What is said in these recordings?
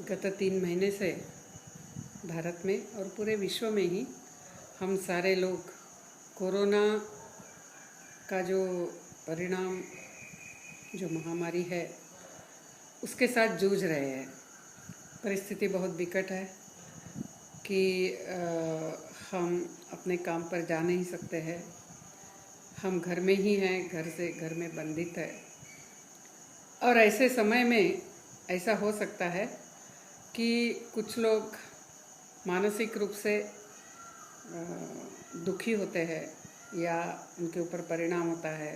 गत 3 महीने से भारत में और पूरे विश्व में ही हम सारे लोग कोरोना का जो परिणाम, जो महामारी है, उसके साथ जूझ रहे हैं। परिस्थिति बहुत विकट है कि हम अपने काम पर जा नहीं सकते हैं। हम घर में ही हैं, घर में बंधित है। और ऐसे समय में ऐसा हो सकता है कि कुछ लोग मानसिक रूप से दुखी होते हैं या उनके ऊपर परिणाम होता है,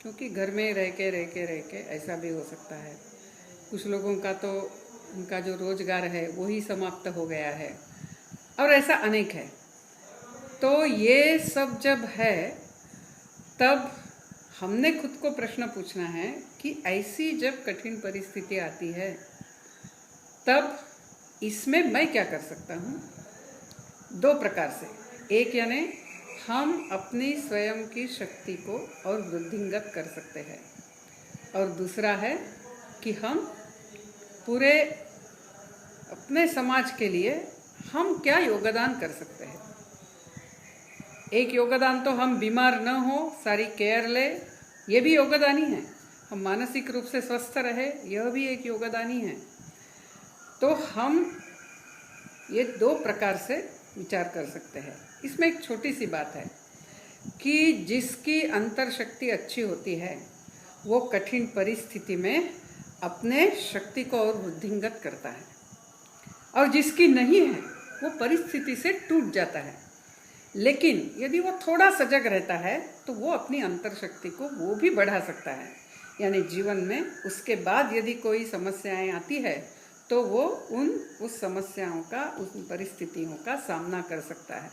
क्योंकि घर में रह के ऐसा भी हो सकता है। कुछ लोगों का तो उनका जो रोजगार है वो ही समाप्त हो गया है, और ऐसा अनेक है। तो ये सब जब है, तब हमने खुद को प्रश्न पूछना है कि ऐसी जब कठिन परिस्थिति आती है, तब इसमें मैं क्या कर सकता हूँ। 2 प्रकार से, एक यानी हम अपनी स्वयं की शक्ति को और वृद्धिंगत कर सकते हैं, और दूसरा है कि हम पूरे अपने समाज के लिए हम क्या योगदान कर सकते हैं। एक योगदान तो हम बीमार न हो, सारी केयर ले, ये भी योगदान ही है। हम मानसिक रूप से स्वस्थ रहे, यह भी एक योगदान ही है। तो हम ये 2 प्रकार से विचार कर सकते हैं। इसमें एक छोटी सी बात है कि जिसकी अंतर शक्ति अच्छी होती है वो कठिन परिस्थिति में अपने शक्ति को और वृद्धिंगत करता है, और जिसकी नहीं है वो परिस्थिति से टूट जाता है। लेकिन यदि वो थोड़ा सजग रहता है तो वो अपनी अंतर शक्ति को वो भी बढ़ा सकता है। यानी जीवन में उसके बाद यदि कोई समस्याएं आती है तो वो उस समस्याओं का, उन परिस्थितियों का सामना कर सकता है।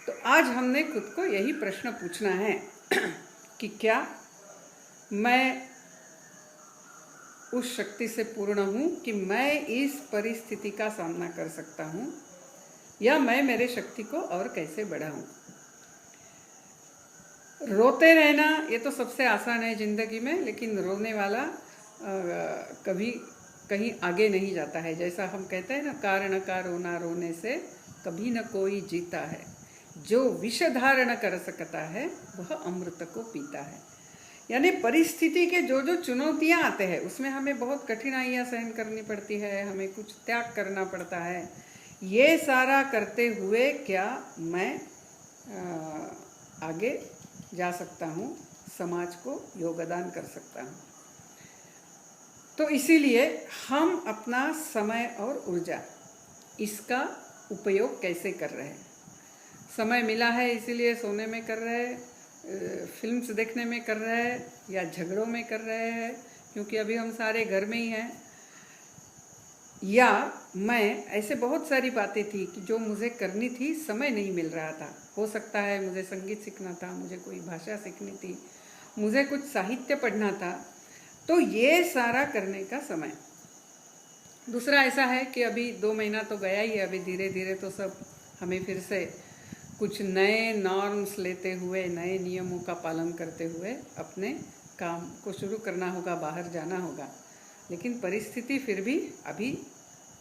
तो आज हमने खुद को यही प्रश्न पूछना है कि क्या मैं उस शक्ति से पूर्ण हूँ कि मैं इस परिस्थिति का सामना कर सकता हूँ, या मैं मेरे शक्ति को और कैसे बढ़ाऊँ। रोते रहना ये तो सबसे आसान है जिंदगी में, लेकिन रोने वाला कभी कहीं आगे नहीं जाता है। जैसा हम कहते हैं ना, कारण का रोना रोने से कभी न कोई जीता है, जो विष धारण कर सकता है वह अमृत को पीता है। यानी परिस्थिति के जो जो चुनौतियां आते हैं उसमें हमें बहुत कठिनाइयां सहन करनी पड़ती है, हमें कुछ त्याग करना पड़ता है। ये सारा करते हुए क्या मैं आगे जा सकता हूँ, समाज को योगदान कर सकता हूँ। तो इसीलिए हम अपना समय और ऊर्जा, इसका उपयोग कैसे कर रहे हैं। समय मिला है इसीलिए सोने में कर रहे हैं, फिल्म्स देखने में कर रहे हैं, या झगड़ों में कर रहे हैं क्योंकि अभी हम सारे घर में ही हैं। या मैं ऐसे बहुत सारी बातें थी कि जो मुझे करनी थी, समय नहीं मिल रहा था। हो सकता है मुझे संगीत सीखना था, मुझे कोई भाषा सीखनी थी, मुझे कुछ साहित्य पढ़ना था, तो ये सारा करने का समय। दूसरा ऐसा है कि अभी 2 महीना तो गया ही है, अभी धीरे धीरे तो सब हमें फिर से कुछ नए नॉर्म्स लेते हुए, नए नियमों का पालन करते हुए अपने काम को शुरू करना होगा, बाहर जाना होगा। लेकिन परिस्थिति फिर भी अभी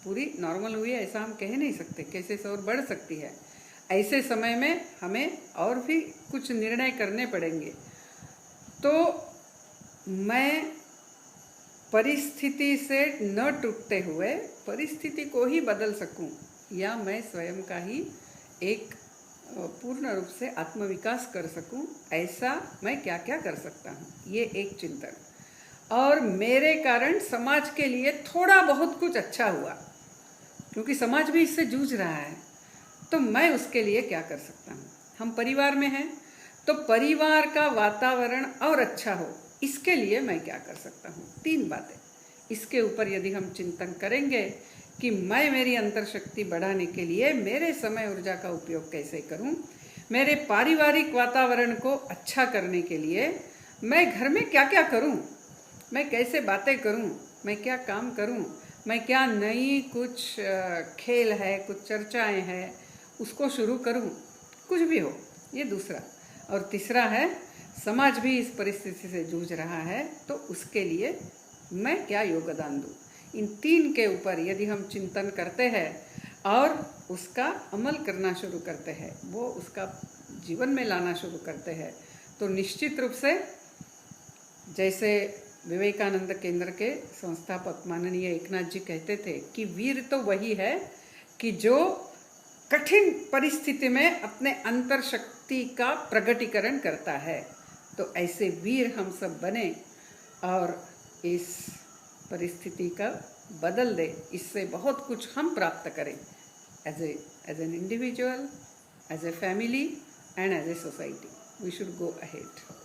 पूरी नॉर्मल हुई है ऐसा हम कह नहीं सकते, कैसे से और बढ़ सकती है। ऐसे समय में हमें और भी कुछ निर्णय करने पड़ेंगे। तो मैं परिस्थिति से न टूटते हुए परिस्थिति को ही बदल सकूं, या मैं स्वयं का ही एक पूर्ण रूप से आत्मविकास कर सकूं, ऐसा मैं क्या क्या कर सकता हूं, ये एक चिंतन। और मेरे कारण समाज के लिए थोड़ा बहुत कुछ अच्छा हुआ, क्योंकि समाज भी इससे जूझ रहा है, तो मैं उसके लिए क्या कर सकता हूँ। हम परिवार में हैं तो परिवार का वातावरण और अच्छा हो, इसके लिए मैं क्या कर सकता हूँ। 3 बातें, इसके ऊपर यदि हम चिंतन करेंगे कि मैं मेरी अंतर शक्ति बढ़ाने के लिए मेरे समय ऊर्जा का उपयोग कैसे करूं, मेरे पारिवारिक वातावरण को अच्छा करने के लिए मैं घर में क्या क्या करूं, मैं कैसे बातें करूं, मैं क्या काम करूं, मैं क्या नई कुछ खेल है, कुछ चर्चाएं हैं, उसको शुरू करूं, कुछ भी हो। ये दूसरा। और तीसरा है, समाज भी इस परिस्थिति से जूझ रहा है तो उसके लिए मैं क्या योगदान दूं। इन तीन के ऊपर यदि हम चिंतन करते हैं और उसका अमल करना शुरू करते हैं, वो उसका जीवन में लाना शुरू करते हैं, तो निश्चित रूप से जैसे विवेकानंद केंद्र के संस्थापक माननीय एकनाथ जी कहते थे कि वीर तो वही है कि जो कठिन परिस्थिति में अपने अंतर शक्ति का प्रगटीकरण करता है। तो ऐसे वीर हम सब बने और इस परिस्थिति का बदल दे, इससे बहुत कुछ हम प्राप्त करें as an individual, as a family and as a society. We should go ahead.